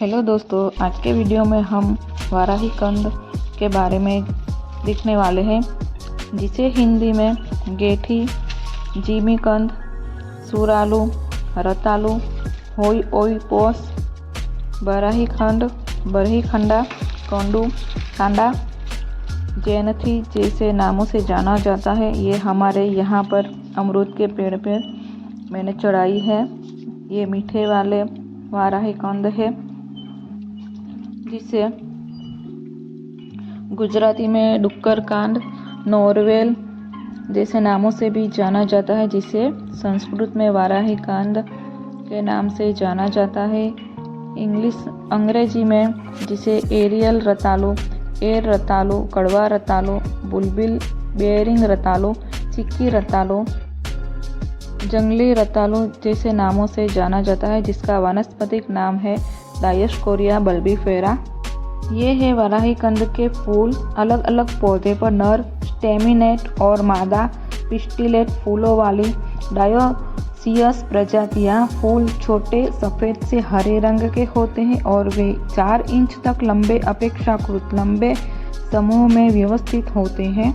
Hello दोस्तों, आज के वीडियो में हम वाराही कंद के बारे में देखने वाले हैं, जिसे हिंदी में गेठी, जीमी कंद, सूरालू, रतालू, होई ओई पोस, बराही खंड, बरही खंडा, कोंडू, कांडा, जैनथी जैसे नामों से जाना जाता है। ये हमारे यहाँ पर अमरूद के पेड़ पर मैंने चढ़ाई है। ये मीठे वाले वाराही कंद है, जिसे गुजराती में डुक्कर कांड, नोरवेल जैसे नामों से भी जाना जाता है, जिसे संस्कृत में वाराही कांड के नाम से जाना जाता है। अंग्रेजी में जिसे एरियल रतालू, एर रतालू, कड़वा रतालू, बुलबिल बेयरिंग रतालू, चिक्की रतालू, जंगली रतालू जैसे नामों से जाना जाता है, जिसका वानस्पतिक नाम है डायोस्कोरिया बल्बीफेरा। ये है वाराही कंद के फूल। अलग अलग पौधे पर नर स्टेमिनेट और मादा पिस्टिलेट फूलों वाली डायोसियस प्रजातियां। फूल छोटे सफ़ेद से हरे रंग के होते हैं और वे 4 इंच तक लंबे, अपेक्षाकृत लंबे समूह में व्यवस्थित होते हैं।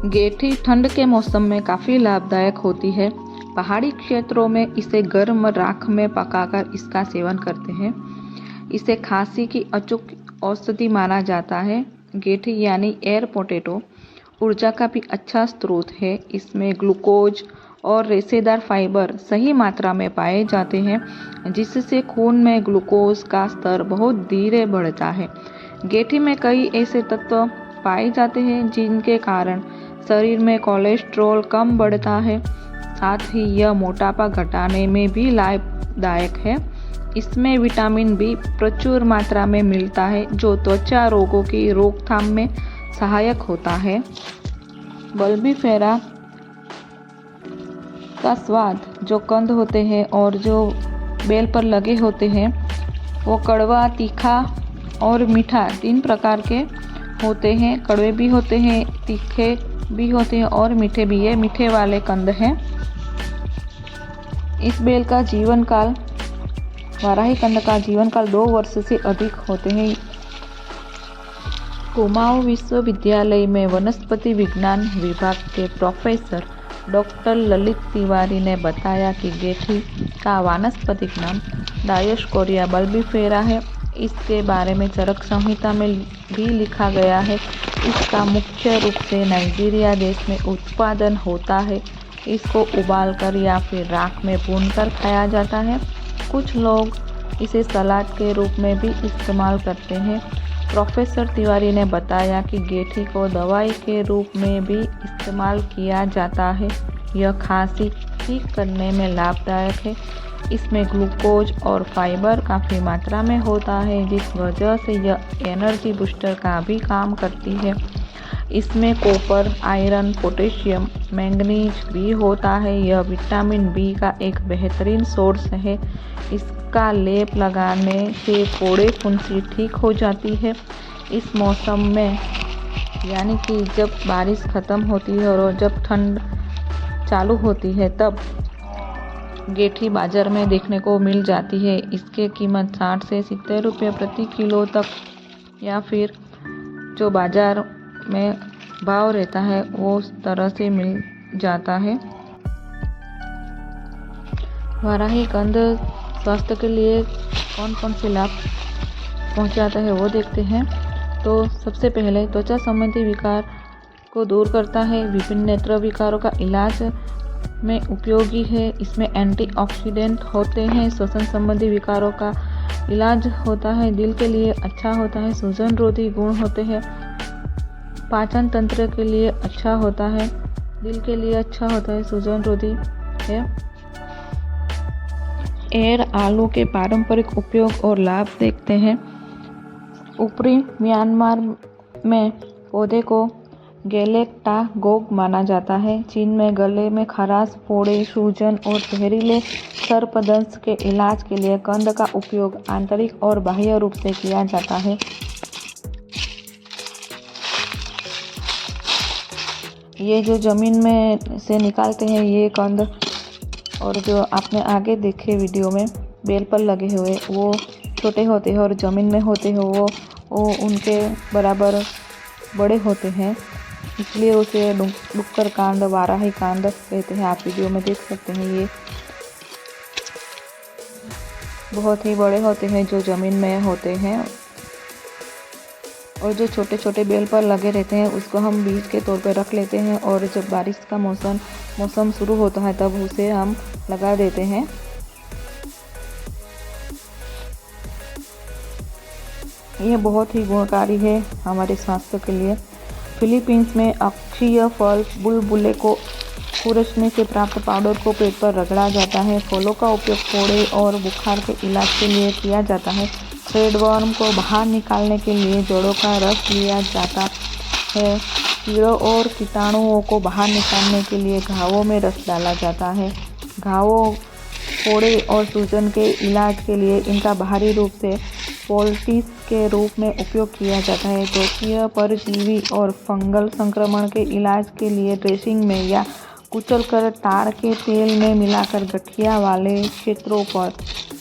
गेठी ठंड के मौसम में काफ़ी लाभदायक होती है। पहाड़ी क्षेत्रों में इसे गर्म राख में पकाकर इसका सेवन करते हैं। इसे खांसी की अचूक औषधि माना जाता है। गेठी यानी एयर पोटैटो ऊर्जा का भी अच्छा स्रोत है। इसमें ग्लूकोज और रेशेदार फाइबर सही मात्रा में पाए जाते हैं, जिससे खून में ग्लूकोज का स्तर बहुत धीरे बढ़ता है। गेठी में कई ऐसे तत्व पाए जाते हैं जिनके कारण शरीर में कोलेस्ट्रॉल कम बढ़ता है। साथ ही यह मोटापा घटाने में भी लाभदायक है। इसमें विटामिन बी प्रचुर मात्रा में मिलता है, जो त्वचा रोगों की रोकथाम में सहायक होता है। बल्बीफेरा का स्वाद, जो कंद होते हैं और जो बेल पर लगे होते हैं, वो कड़वा, तीखा और मीठा 3 प्रकार के होते हैं। कड़वे भी होते हैं, तीखे भी होते हैं और मीठे भी। ये मीठे वाले कंद हैं। इस बेल का जीवन काल, वाराही कंद का जीवन काल 2 वर्ष से अधिक होते हैं। कुमाऊं विश्वविद्यालय में वनस्पति विज्ञान विभाग के प्रोफेसर डॉक्टर ललित तिवारी ने बताया कि गेठी का वानस्पतिक नाम डायोस्कोरिया बल्बीफेरा है। इसके बारे में चरक संहिता में भी लिखा गया है। इसका मुख्य रूप से नाइजीरिया देश में उत्पादन होता है। इसको उबालकर या फिर राख में भूनकर खाया जाता है। कुछ लोग इसे सलाद के रूप में भी इस्तेमाल करते हैं। प्रोफेसर तिवारी ने बताया कि गेठी को दवाई के रूप में भी इस्तेमाल किया जाता है। यह खांसी ठीक करने में लाभदायक है। इसमें ग्लूकोज और फाइबर काफ़ी मात्रा में होता है, जिस वजह से यह एनर्जी बूस्टर का भी काम करती है। इसमें कॉपर, आयरन, पोटेशियम, मैंगनीज भी होता है। यह विटामिन बी का एक बेहतरीन सोर्स है। इसका लेप लगाने से फोड़े फुंसी ठीक हो जाती है। इस मौसम में, यानी कि जब बारिश ख़त्म होती है और जब ठंड चालू होती है, तब गेठी बाज़ार में देखने को मिल जाती है। इसकी कीमत 60 से 70 रुपये प्रति किलो तक, या फिर जो बाज़ार में भाव रहता है वो उस तरह से मिल जाता है। वाराही कंद स्वास्थ्य के लिए कौन कौन से लाभ पहुंचाता है वो देखते हैं। तो सबसे पहले त्वचा संबंधी विकार को दूर करता है। विभिन्न नेत्र विकारों का इलाज में उपयोगी है। इसमें एंटीऑक्सीडेंट होते हैं। श्वसन संबंधी विकारों का इलाज होता है। दिल के लिए अच्छा होता है। सूजन रोधी गुण होते हैं। पाचन तंत्र के लिए अच्छा होता है। दिल के लिए अच्छा होता है, सूजन रोधी है। एयर आलू के पारंपरिक उपयोग और लाभ देखते हैं। ऊपरी म्यांमार में पौधे को गैलेक्टागोग माना जाता है। चीन में गले में खराश, फोड़े, सूजन और जहरीले सर्पदंश के इलाज के लिए कंद का उपयोग आंतरिक और बाह्य रूप से किया जाता है। ये जो ज़मीन में से निकालते हैं ये कंद, और जो आपने आगे देखे वीडियो में, बेल पर लगे हुए वो छोटे होते हैं और ज़मीन में होते हैं वो उनके बराबर बड़े होते हैं, इसलिए उसे डुक्कर कांड, वाराही कांड कहते हैं। आप वीडियो में देख सकते हैं, ये बहुत ही बड़े होते हैं जो ज़मीन में होते हैं, और जो छोटे छोटे बेल पर लगे रहते हैं उसको हम बीज के तौर पर रख लेते हैं, और जब बारिश का मौसम शुरू होता है तब उसे हम लगा देते हैं। ये बहुत ही गुणकारी है हमारे स्वास्थ्य के लिए। फिलीपींस में अक्षीय फल बुलबुले को खुरचने से प्राप्त पाउडर को पेट पर रगड़ा जाता है। फलों का उपयोग फोड़े और बुखार के इलाज के लिए किया जाता है। थ्रेडवर्म को बाहर निकालने के लिए जड़ों का रस लिया जाता है। कीड़ों और कीटाणुओं को बाहर निकालने के लिए घावों में रस डाला जाता है। घावों, फोड़े और सूजन के इलाज के लिए इनका बाहरी रूप से पोल्टिस के रूप में उपयोग किया जाता है। त्वचीय परजीवी और फंगल संक्रमण के इलाज के लिए ड्रेसिंग में या कुचलकर ताड़ के तेल में मिलाकर गठिया वाले क्षेत्रों पर,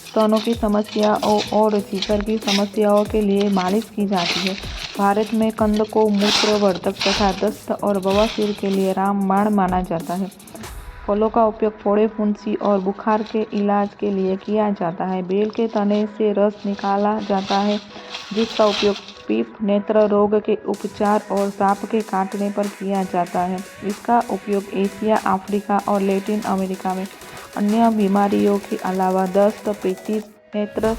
स्तनों की समस्याओं और जिगर की समस्याओं के लिए मालिश की जाती है। भारत में कंद को मूत्रवर्धक तथा दस्त और बवासीर के लिए रामबाण माना जाता है। फलों का उपयोग फोड़े, फुंसी और बुखार के इलाज के लिए किया जाता है। बेल के तने से रस निकाला जाता है, जिसका उपयोग पीप, नेत्र रोग के उपचार और सांप के काटने पर किया जाता है। इसका उपयोग एशिया, अफ्रीका और लैटिन अमेरिका में अन्य बीमारियों के अलावा दस्त, पेचिश, नेत्र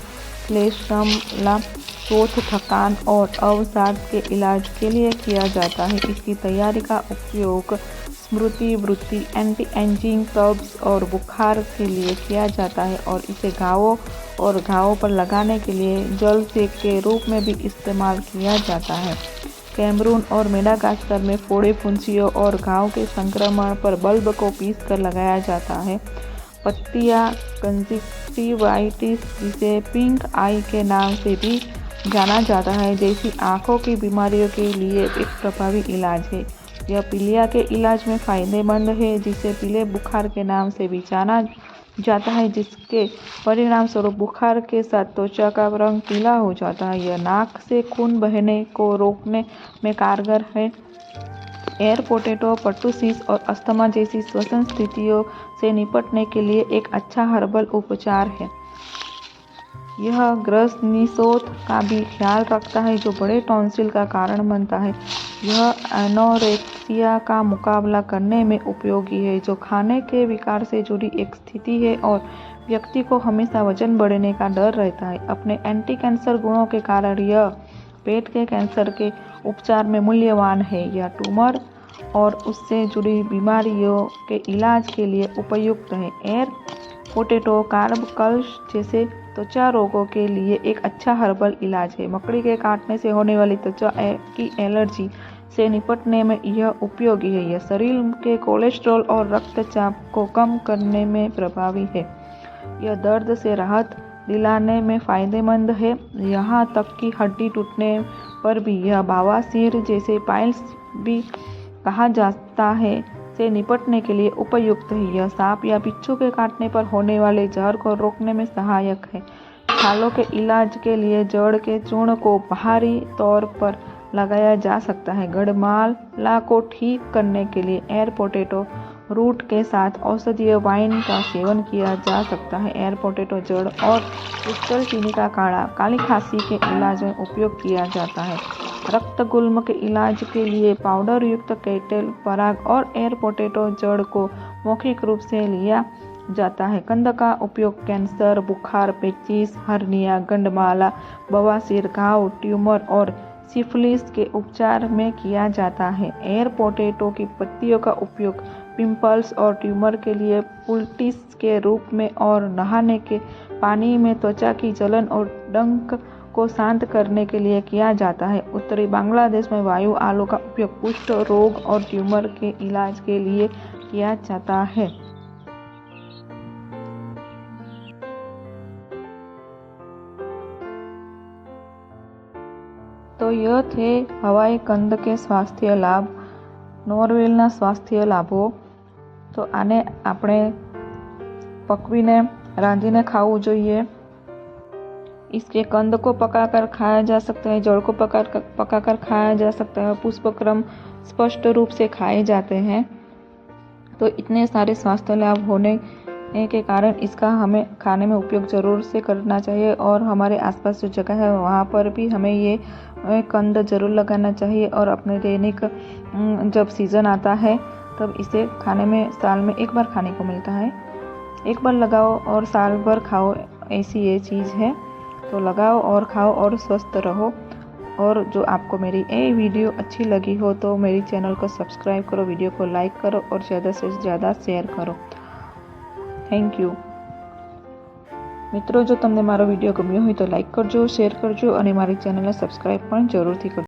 श्लेष्मला, शोथ, थकान और अवसाद के इलाज के लिए किया जाता है। इसकी तैयारी का उपयोग स्मृति, वृद्धि, एंटी एजिंग, कब्ज और बुखार के लिए किया जाता है, और इसे घावों पर लगाने के लिए जल सेक के रूप में भी इस्तेमाल किया जाता है। कैमरून और मेडागास्कर में फोड़े, फुंसियों और घाव के संक्रमण पर बल्ब को पीस कर लगाया जाता है। पत्तियां कंजक्टिवाइटिस, जिसे पिंक आई के नाम से भी जाना जाता है, जैसी आंखों की बीमारियों के लिए एक प्रभावी इलाज है। यह पीलिया के इलाज में फायदेमंद है, जिसे पीले बुखार के नाम से भी जाना जाता है, जिसके परिणाम स्वरूप बुखार के साथ त्वचा का रंग पीला हो जाता है। यह नाक से खून बहने को रोकने में कारगर है। एयर पोटैटो पर्टुसिस और अस्थमा जैसी श्वसन स्थितियों से निपटने के लिए एक अच्छा हर्बल उपचार है। यह ग्रसनीशोथ का भी ख्याल रखता है, जो बड़े टॉन्सिल का कारण बनता है। यह एनोरेक्सिया का मुकाबला करने में उपयोगी है, जो खाने के विकार से जुड़ी एक स्थिति है और व्यक्ति को हमेशा वजन बढ़ने का डर रहता है। अपने एंटी कैंसर गुणों के कारण यह पेट के कैंसर के उपचार में मूल्यवान है। यह ट्यूमर और उससे जुड़ी बीमारियों के इलाज के लिए उपयुक्त है। एयर पोटैटो कार्बकल्स जैसे त्वचा रोगों के लिए एक अच्छा हर्बल इलाज है। मकड़ी के काटने से होने वाली त्वचा की एलर्जी से निपटने में यह उपयोगी है। यह शरीर के कोलेस्ट्रॉल और रक्तचाप को कम करने में प्रभावी है। यह दर्द से राहत दिलाने में फायदेमंद है, यहाँ तक कि हड्डी टूटने पर भी। यह बवासीर, जैसे पाइल्स भी कहा जाता है, से निपटने के लिए उपयुक्त है। यह सांप या बिच्छू के काटने पर होने वाले जहर को रोकने में सहायक है। छालों के इलाज के लिए जड़ के चूर्ण को बाहरी तौर पर लगाया जा सकता है। गड़माला को ठीक करने के लिए एयर पोटैटो रूट के साथ औषधीय वाइन का सेवन किया जा सकता है। एयर पोटैटो जड़ और क्रिस्टल चीनी का काढ़ा काली खांसी के इलाज में उपयोग किया जाता है। रक्त गुल्म के इलाज के लिए पाउडर युक्त कैटल पराग और एयर पोटैटो जड़ को मौखिक रूप से लिया जाता है। कंद का उपयोग कैंसर, बुखार, पेचिश, हर्निया, गंडमाला, बवासीर, घाव, ट्यूमर और सिफिलिस के उपचार में किया जाता है। एयर पोटैटो की पत्तियों का उपयोग पिंपल्स और ट्यूमर के लिए पुल्टिस के रूप में और नहाने के पानी में त्वचा की जलन और डंक को शांत करने के लिए किया जाता है। उत्तरी बांग्लादेश में वायु आलू का उपयोग कुष्ठ रोग और ट्यूमर के इलाज के लिए किया जाता है। तो यह थे હવાઈ કંદ के स्वास्थ्य लाभ, નોરવેલના સ્વાસ્થ્ય લાભો। તો આને આપણે પકવીને રાંધીને ખાવું જોઈએ। इसके कंद को पकाकर खाया जा सकता है, जड़ को पकाकर खाया जा सकता है, पुष्पक्रम स्पष्ट रूप से खाए जाते हैं। तो इतने सारे स्वास्थ्य लाभ होने के कारण इसका हमें खाने में उपयोग ज़रूर से करना चाहिए। और हमारे आसपास जो जगह है वहाँ पर भी हमें ये कंद ज़रूर लगाना चाहिए। और अपने दैनिक जब सीज़न आता है तब इसे खाने में साल में एक बार खाने को मिलता है, एक बार लगाओ और साल भर खाओ, ऐसी ये चीज़ है। तो लगाओ और खाओ और स्वस्थ रहो। और जो आपको मेरी ये वीडियो अच्छी लगी हो तो मेरी चैनल को सब्सक्राइब करो, वीडियो को लाइक करो और ज़्यादा से ज़्यादा शेयर करो। थैंक यू મિત્રો, જો તમને મારો વિડીયો ગમ્યો હોય તો લાઈક કરજો, શેર કરજો અને મારી ચેનલને સબસ્ક્રાઈબ પણ જરૂરથી કરજો।